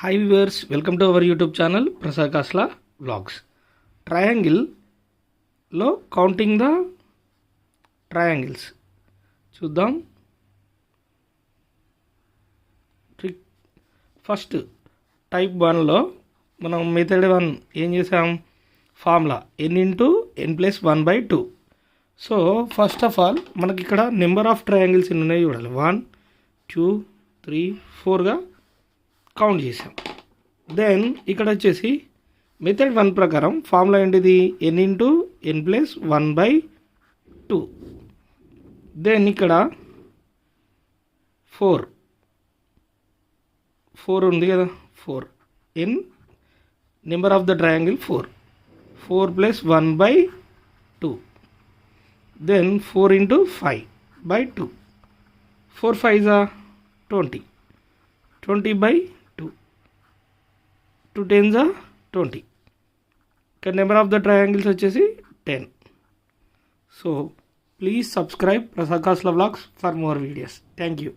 Hi viewers, welcome to our YouTube channel Prasad Kasla vlogs. ట్రయాంగిల్లో counting the triangles చూద్దాం. First type 1లో మనం method 1 ఏం చేసాం, formula n/n+1/2. So first of all మనకి ఇక్కడ నెంబర్ ఆఫ్ ట్రయాంగిల్స్ ఎన్ని ఉన్నాయి చూడాలి. 1 2 3 4గా కౌంట్ చేసాం. దెన్ ఇక్కడ వచ్చేసి మెథడ్ 1 ప్రకారం ఫార్ములా ఏంటిది, n/n+1/2. దెన్ ఇక్కడ 4 ఉంది కదా, 4 n number of the triangle 4 +1/2. Then 4 × 5/2. 4 5s are 20. 20/2. 2 10s are 20. ఇక్కడ నెంబర్ ఆఫ్ ద ట్రయాంగిల్స్ వచ్చేసి 10. So please subscribe Prasad Kasla vlogs for more videos. Thank you.